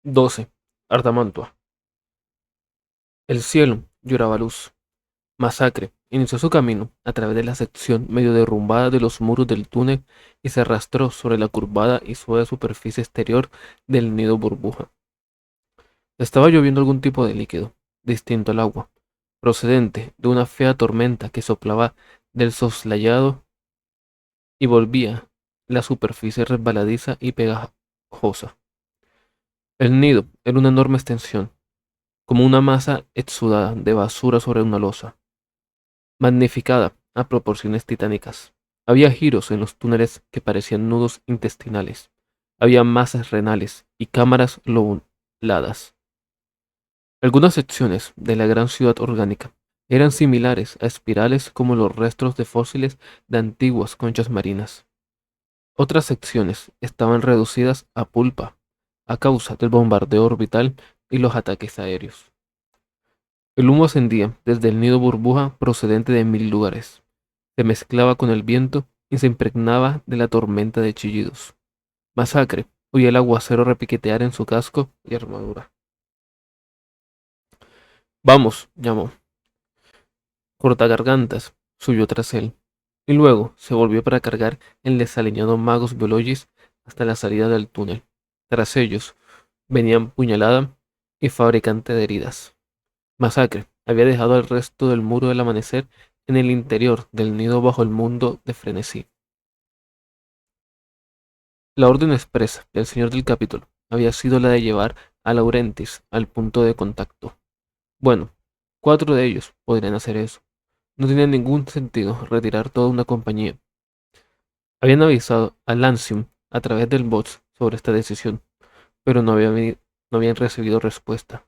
12. Artamantua. El cielo lloraba luz. Masacre inició su camino a través de la sección medio derrumbada de los muros del túnel y se arrastró sobre la curvada y suave superficie exterior del nido burbuja. Estaba lloviendo algún tipo de líquido, distinto al agua, procedente de una fea tormenta que soplaba del soslayado y volvía la superficie resbaladiza y pegajosa. El nido era una enorme extensión, como una masa exudada de basura sobre una losa, magnificada a proporciones titánicas. Había giros en los túneles que parecían nudos intestinales. Había masas renales y cámaras lobuladas. Algunas secciones de la gran ciudad orgánica eran similares a espirales como los restos de fósiles de antiguas conchas marinas. Otras secciones estaban reducidas a pulpa a causa del bombardeo orbital y los ataques aéreos. El humo ascendía desde el nido burbuja procedente de mil lugares. Se mezclaba con el viento y se impregnaba de la tormenta de chillidos. Masacre oía el aguacero repiquetear en su casco y armadura. Vamos, llamó. Cortagargantas subió tras él, y luego se volvió para cargar el desaliñado Magus Biologis hasta la salida del túnel. Tras ellos venían Puñalada y Fabricante de Heridas. Masacre había dejado el resto del muro del amanecer en el interior del nido bajo el mundo de frenesí. La orden expresa del señor del capítulo había sido la de llevar a Laurentis al punto de contacto. Bueno, 4 de ellos podrían hacer eso. No tenía ningún sentido retirar toda una compañía. Habían avisado a Lancium a través del bots sobre esta decisión, pero no habían recibido respuesta.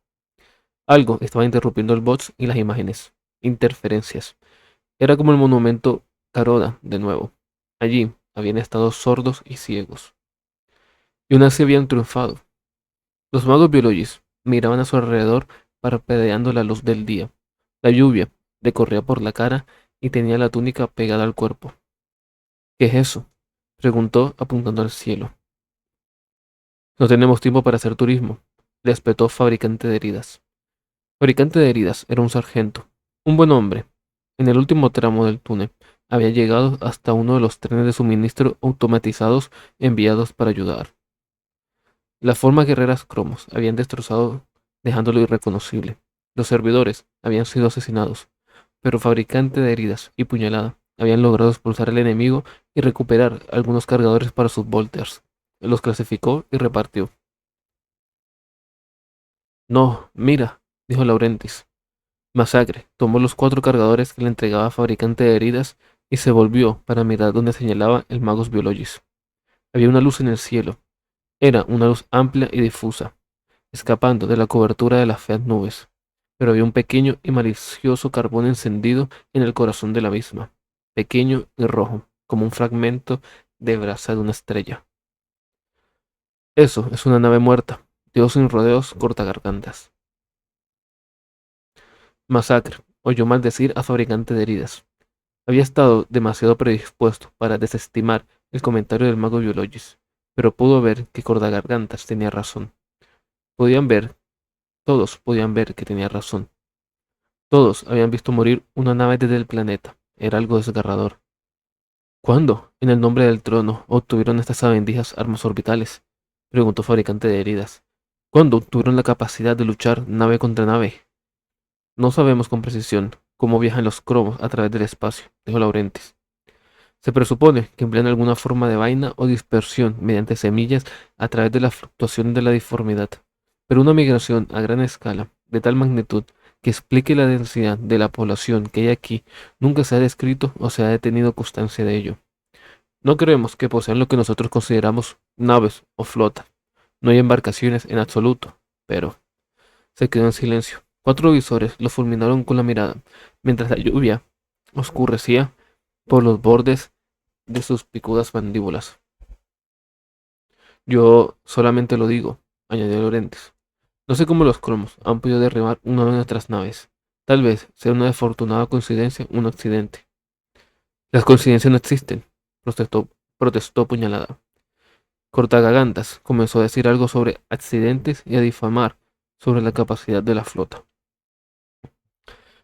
Algo estaba interrumpiendo el bots y las imágenes. Interferencias. Era como el monumento Caroda de nuevo. Allí habían estado sordos y ciegos. Y aún así habían triunfado. Los magos biologis miraban a su alrededor parpadeando la luz del día. La lluvia le corría por la cara y tenía la túnica pegada al cuerpo. ¿Qué es eso?, preguntó apuntando al cielo. No tenemos tiempo para hacer turismo, le espetó Fabricante de Heridas. Fabricante de Heridas era un sargento, un buen hombre. En el último tramo del túnel había llegado hasta uno de los trenes de suministro automatizados enviados para ayudar. Las formas guerreras cromos habían destrozado, dejándolo irreconocible. Los servidores habían sido asesinados, pero Fabricante de Heridas y Puñalada habían logrado expulsar al enemigo y recuperar algunos cargadores para sus bolters. Los clasificó y repartió. No, mira, dijo Laurentis. Masacre tomó los 4 cargadores que le entregaba Fabricante de Heridas y se volvió para mirar donde señalaba el Magus Biologis. Había una luz en el cielo. Era una luz amplia y difusa, escapando de la cobertura de las feas nubes, pero había un pequeño y malicioso carbón encendido en el corazón de la misma, pequeño y rojo, como un fragmento de brasa de una estrella. Eso es una nave muerta, dijo sin rodeos cortagargantas. Masacre oyó maldecir a Fabricante de Heridas. Había estado demasiado predispuesto para desestimar el comentario del mago Biologis, pero pudo ver que Cortagargantas tenía razón. Podían ver, todos podían ver que tenía razón. Todos habían visto morir una nave desde el planeta. Era algo desgarrador. ¿Cuándo, en el nombre del trono, obtuvieron estas sabandijas armas orbitales?, preguntó Fabricante de Heridas. ¿Cuándo obtuvieron la capacidad de luchar nave contra nave? No sabemos con precisión cómo viajan los cromos a través del espacio, dijo Laurentiis. Se presupone que emplean alguna forma de vaina o dispersión mediante semillas a través de la fluctuación de la diformidad, pero una migración a gran escala, de tal magnitud que explique la densidad de la población que hay aquí, nunca se ha descrito o se ha detenido constancia de ello. No creemos que posean lo que nosotros consideramos naves o flota. No hay embarcaciones en absoluto, pero... Se quedó en silencio. 4 visores lo fulminaron con la mirada, mientras la lluvia oscurecía por los bordes de sus picudas mandíbulas. Yo solamente lo digo, añadió Laurentiis. No sé cómo los cromos han podido derribar una de nuestras naves. Tal vez sea una desafortunada coincidencia, un accidente. Las coincidencias no existen, protestó Puñalada. Cortagagantas comenzó a decir algo sobre accidentes y a difamar sobre la capacidad de la flota.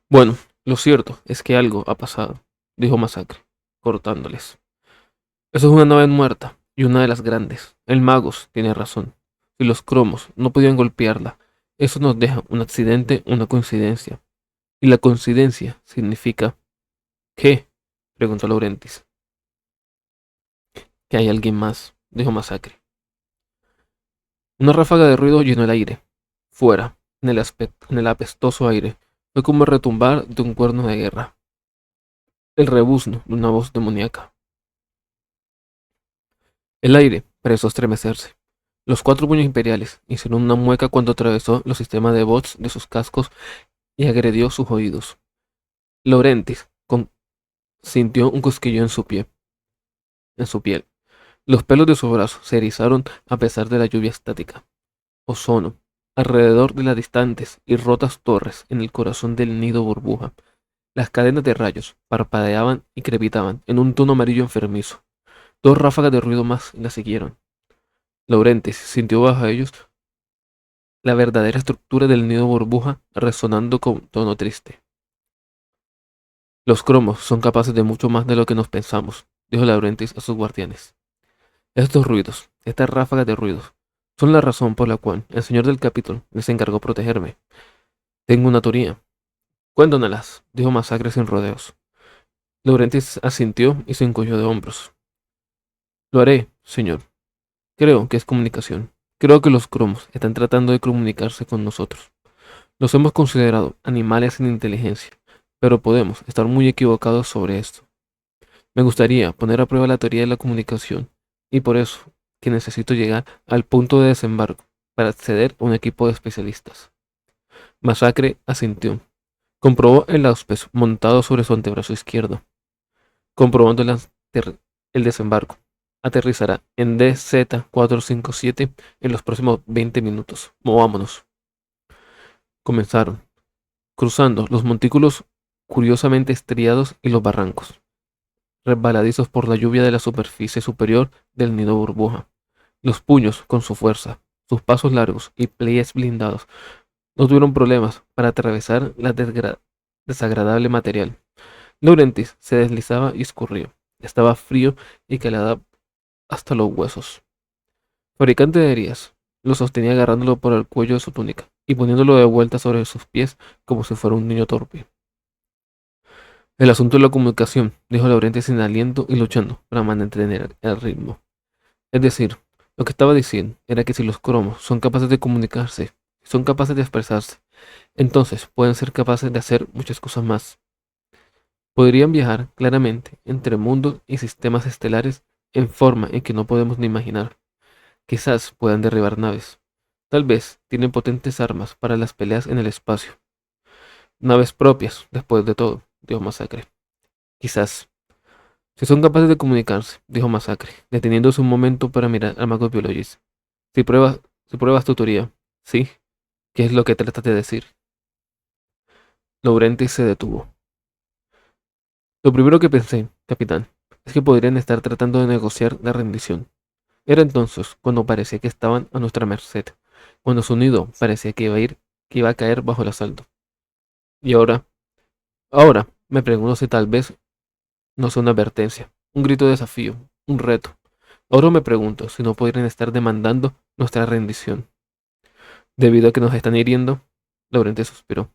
Bueno, lo cierto es que algo ha pasado, dijo Masacre, cortándoles. Eso es una nave muerta, y una de las grandes. El Magos tiene razón. Si los cromos no podían golpearla, eso nos deja un accidente, una coincidencia. Y la coincidencia significa... ¿Qué? Preguntó Laurentis. Que hay alguien más, dijo Masacre. Una ráfaga de ruido llenó el aire. Fuera, en el apestoso aire, fue como el retumbar de un cuerno de guerra. El rebuzno de una voz demoníaca. El aire pareció estremecerse. Los 4 puños imperiales hicieron una mueca cuando atravesó los sistemas de bots de sus cascos y agredió sus oídos. Laurentis sintió un cosquilleo en su piel. Los pelos de su brazo se erizaron a pesar de la lluvia estática. Ozono, alrededor de las distantes y rotas torres en el corazón del nido burbuja. Las cadenas de rayos parpadeaban y crepitaban en un tono amarillo enfermizo. 2 ráfagas de ruido más la siguieron. Laurentis sintió bajo ellos la verdadera estructura del nido burbuja resonando con tono triste. Los cromos son capaces de mucho más de lo que nos pensamos, dijo Laurentis a sus guardianes. Estos ruidos, estas ráfagas de ruidos, son la razón por la cual el señor del capítulo les encargó protegerme. Tengo una teoría. Cuéntamelas, dijo Masacre sin rodeos. Laurentis asintió y se encogió de hombros. Lo haré, señor. Creo que es comunicación. Creo que los cromos están tratando de comunicarse con nosotros. Los hemos considerado animales sin inteligencia, pero podemos estar muy equivocados sobre esto. Me gustaría poner a prueba la teoría de la comunicación, y por eso que necesito llegar al punto de desembarco para acceder a un equipo de especialistas. Masacre asintió. Comprobó el auspes montado sobre su antebrazo izquierdo. Comprobando el desembarco. Aterrizará en DZ-457 en los próximos 20 minutos. Movámonos. Comenzaron, cruzando los montículos curiosamente estriados y los barrancos, resbaladizos por la lluvia de la superficie superior del nido burbuja. Los puños con su fuerza, sus pasos largos y pliegues blindados no tuvieron problemas para atravesar la desagradable material. Laurentis se deslizaba y escurrió. Estaba frío y calada hasta los huesos. Fabricante de heridas lo sostenía agarrándolo por el cuello de su túnica y poniéndolo de vuelta sobre sus pies como si fuera un niño torpe. El asunto de la comunicación, dijo Laurentis sin aliento y luchando para mantener el ritmo. Es decir, lo que estaba diciendo era que si los cromos son capaces de comunicarse, son capaces de expresarse, entonces pueden ser capaces de hacer muchas cosas más. Podrían viajar claramente entre mundos y sistemas estelares en forma en que no podemos ni imaginar. Quizás puedan derribar naves. Tal vez tienen potentes armas para las peleas en el espacio. Naves propias, después de todo, dijo Masacre. Quizás. Si son capaces de comunicarse, dijo Masacre, deteniéndose un momento para mirar al mago Biologis. Si pruebas tu teoría, ¿sí? ¿Qué es lo que tratas de decir? Laurentis se detuvo. Lo primero que pensé, capitán, es que podrían estar tratando de negociar la rendición. Era entonces cuando parecía que estaban a nuestra merced, cuando su nido parecía que iba a caer bajo el asalto. Y ahora me pregunto si tal vez no sea una advertencia, un grito de desafío, un reto. Ahora me pregunto si no podrían estar demandando nuestra rendición. Debido a que nos están hiriendo, Laurente suspiró.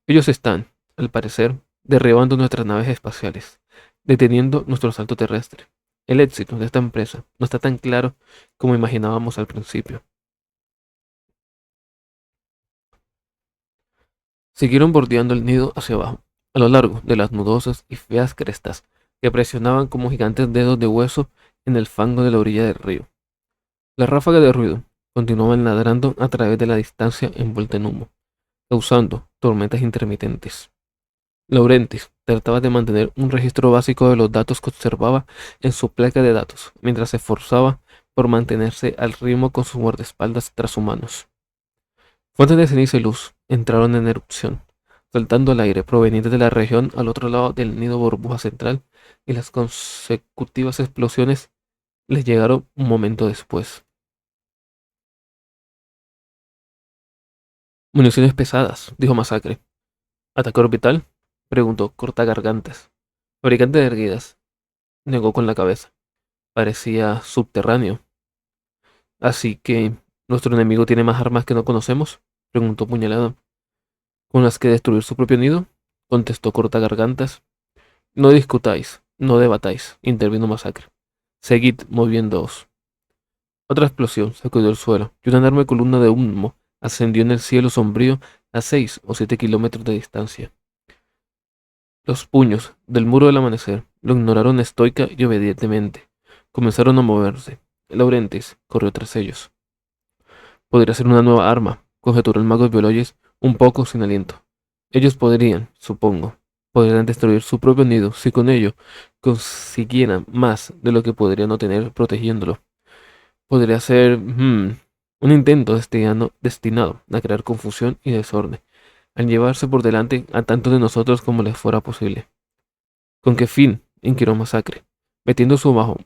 Ellos están, al parecer, derribando nuestras naves espaciales, deteniendo nuestro asalto terrestre. El éxito de esta empresa no está tan claro como imaginábamos al principio. Siguieron bordeando el nido hacia abajo, a lo largo de las nudosas y feas crestas que presionaban como gigantes dedos de hueso en el fango de la orilla del río. Las ráfagas de ruido continuaban ladrando a través de la distancia envuelta en humo, causando tormentas intermitentes. Laurentis trataba de mantener un registro básico de los datos que observaba en su placa de datos, mientras se esforzaba por mantenerse al ritmo con sus guardaespaldas transhumanos. Fuentes de ceniza y luz entraron en erupción, soltando el aire proveniente de la región al otro lado del nido burbuja central, y las consecutivas explosiones les llegaron un momento después. Municiones pesadas, dijo Masacre. ¿Ataque orbital? Preguntó Cortagargantas. Fabricante de erguidas, negó con la cabeza. Parecía subterráneo. Así que, ¿nuestro enemigo tiene más armas que no conocemos? Preguntó Puñalada. ¿Con las que destruir su propio nido? Contestó Cortagargantas. No discutáis, no debatáis, intervino Masacre. Seguid moviéndoos. Otra explosión sacudió el suelo, y una enorme columna de humo ascendió en el cielo sombrío a 6 o 7 kilómetros de distancia. Los puños del muro del amanecer lo ignoraron estoica y obedientemente. Comenzaron a moverse. Laurentiis corrió tras ellos. Podría ser una nueva arma, conjeturó el mago de Biologies un poco sin aliento. Ellos podrían, supongo, podrían destruir su propio nido si con ello consiguieran más de lo que podrían obtener protegiéndolo. Podría ser un intento destinado a crear confusión y desorden, al llevarse por delante a tantos de nosotros como les fuera posible. ¿Con qué fin? Inquirió Masacre, metiendo su bajo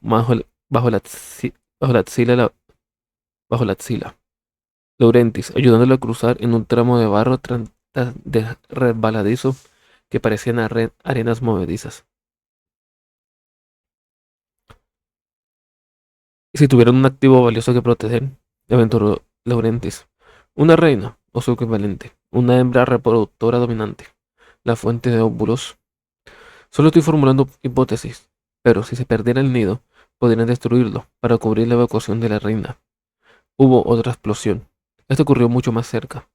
la axila, bajo la axila. Laurentis, ayudándolo a cruzar en un tramo de barro de resbaladizo que parecían arenas movedizas. ¿Y si tuvieran un activo valioso que proteger? Aventuró Laurentis. Una reina, o su equivalente, una hembra reproductora dominante, la fuente de óvulos. Solo estoy formulando hipótesis, pero si se perdiera el nido, podrían destruirlo para cubrir la evacuación de la reina. Hubo otra explosión. Esto ocurrió mucho más cerca.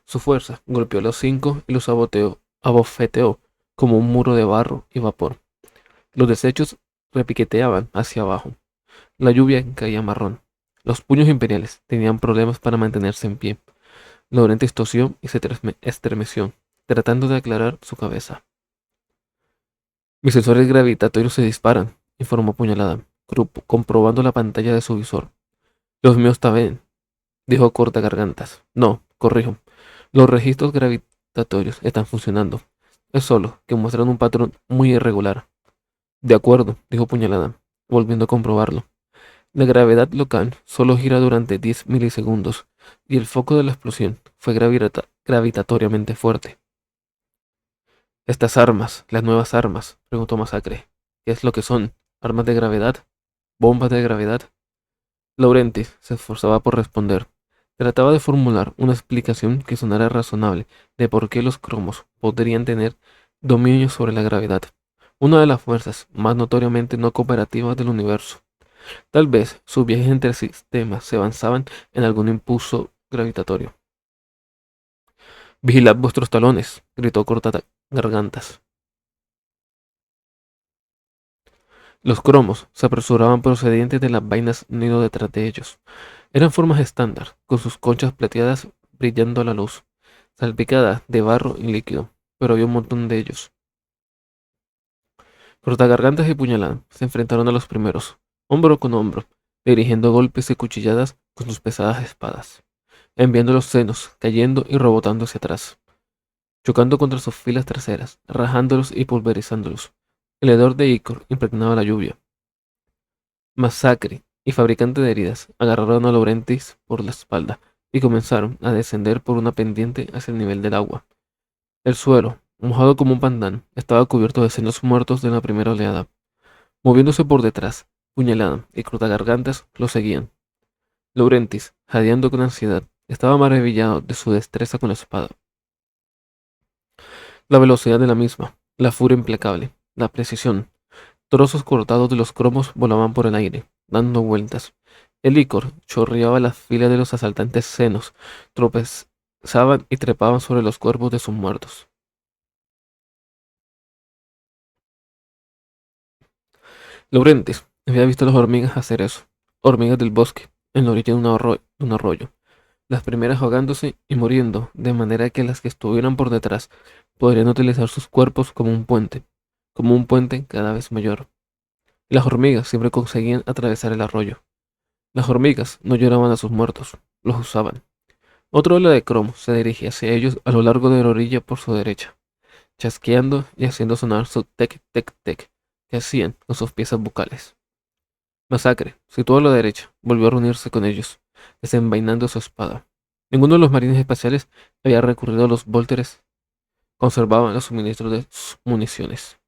Su fuerza golpeó a los cinco y los abofeteó como un muro de barro y vapor. Los desechos repiqueteaban hacia abajo. La lluvia caía marrón. Los puños imperiales tenían problemas para mantenerse en pie. Laurentiis tosió y se estremeció, tratando de aclarar su cabeza. Mis sensores gravitatorios se disparan, informó Puñalada, comprobando la pantalla de su visor. Los míos también, dijo Cortagargantas. No, corrijo. Los registros gravitatorios están funcionando. Es solo que muestran un patrón muy irregular. De acuerdo, dijo Puñalada, volviendo a comprobarlo. La gravedad local solo gira durante 10 milisegundos, y el foco de la explosión fue gravitatoriamente fuerte. Estas armas, las nuevas armas, preguntó Masacre. ¿Qué es lo que son? ¿Armas de gravedad? ¿Bombas de gravedad? Laurentis se esforzaba por responder. Trataba de formular una explicación que sonara razonable de por qué los cromos podrían tener dominio sobre la gravedad, una de las fuerzas más notoriamente no cooperativas del universo. Tal vez sus viajes entre sistemas se avanzaban en algún impulso gravitatorio. Vigilad vuestros talones, gritó Cortagargantas. Los cromos se apresuraban procedientes de las vainas nido detrás de ellos. Eran formas estándar, con sus conchas plateadas brillando a la luz, salpicadas de barro y líquido, pero había un montón de ellos. Cortagargantas y Puñalada se enfrentaron a los primeros, hombro con hombro, dirigiendo golpes y cuchilladas con sus pesadas espadas, enviando los senos, cayendo y rebotando hacia atrás, chocando contra sus filas traseras, rajándolos y pulverizándolos. El hedor de Icor impregnaba la lluvia. Masacre y Fabricante de heridas agarraron a Laurentis por la espalda y comenzaron a descender por una pendiente hacia el nivel del agua. El suelo, mojado como un pantano, estaba cubierto de senos muertos de la primera oleada. Moviéndose por detrás, Puñalada y Cortagargantas lo seguían. Laurentis, jadeando con ansiedad, estaba maravillado de su destreza con la espada. La velocidad de la misma, la furia implacable, la precisión. Trozos cortados de los cromos volaban por el aire, dando vueltas. El licor chorreaba las filas de los asaltantes senos, tropezaban y trepaban sobre los cuerpos de sus muertos. Laurentis había visto a las hormigas hacer eso, hormigas del bosque, en la orilla de un arroyo, las primeras ahogándose y muriendo, de manera que las que estuvieran por detrás podrían utilizar sus cuerpos como un puente cada vez mayor. Y las hormigas siempre conseguían atravesar el arroyo. Las hormigas no lloraban a sus muertos, los usaban. Otro ala de cromo se dirigía hacia ellos a lo largo de la orilla por su derecha, chasqueando y haciendo sonar su tec-tec-tec que hacían con sus piezas bucales. Masacre, situado a la derecha, volvió a reunirse con ellos, desenvainando su espada. Ninguno de los marines espaciales había recurrido a los vólteres, conservaban los suministros de municiones.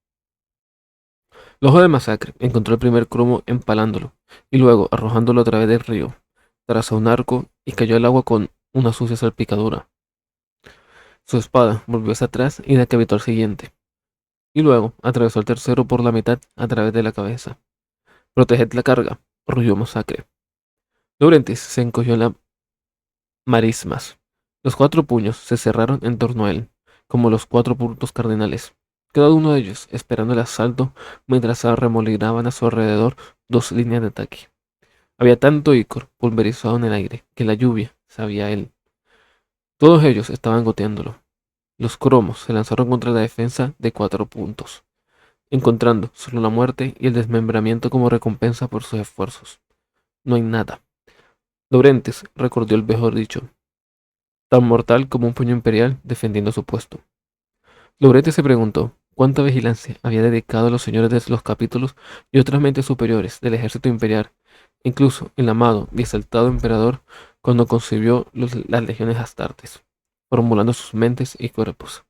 El ojo de Masacre encontró el primer cromo empalándolo, y luego arrojándolo a través del río, tras un arco, y cayó al agua con una sucia salpicadura. Su espada volvió hacia atrás y decapitó al siguiente, y luego atravesó al tercero por la mitad a través de la cabeza. Proteged la carga, rugió Masacre. Laurentis se encogió en las marismas. Los 4 puños se cerraron en torno a él, como los 4 puntos cardinales, cada uno de ellos esperando el asalto mientras se arremolinaban a su alrededor 2 líneas de ataque. Había tanto icor pulverizado en el aire que la lluvia sabía a él. Todos ellos estaban goteándolo. Los cromos se lanzaron contra la defensa de 4 puntos, encontrando solo la muerte y el desmembramiento como recompensa por sus esfuerzos. No hay nada. Laurentes recordó el mejor dicho, tan mortal como un puño imperial defendiendo su puesto. Laurentes se preguntó cuánta vigilancia había dedicado a los señores de los capítulos y otras mentes superiores del ejército imperial, incluso el amado y exaltado emperador cuando concibió las legiones astartes, formulando sus mentes y cuerpos.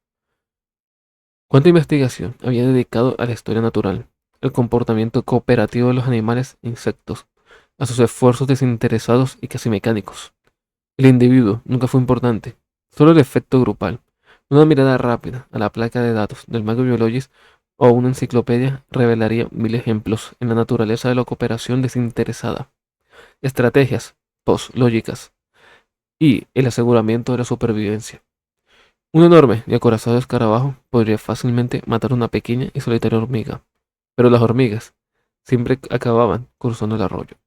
Cuánta investigación había dedicado a la historia natural, el comportamiento cooperativo de los animales e insectos, a sus esfuerzos desinteresados y casi mecánicos. El individuo nunca fue importante, solo el efecto grupal. Una mirada rápida a la placa de datos del Macrobiologist o una enciclopedia revelaría 1000 ejemplos en la naturaleza de la cooperación desinteresada, estrategias post-lógicas y el aseguramiento de la supervivencia. Un enorme y acorazado escarabajo podría fácilmente matar una pequeña y solitaria hormiga, pero las hormigas siempre acababan cruzando el arroyo.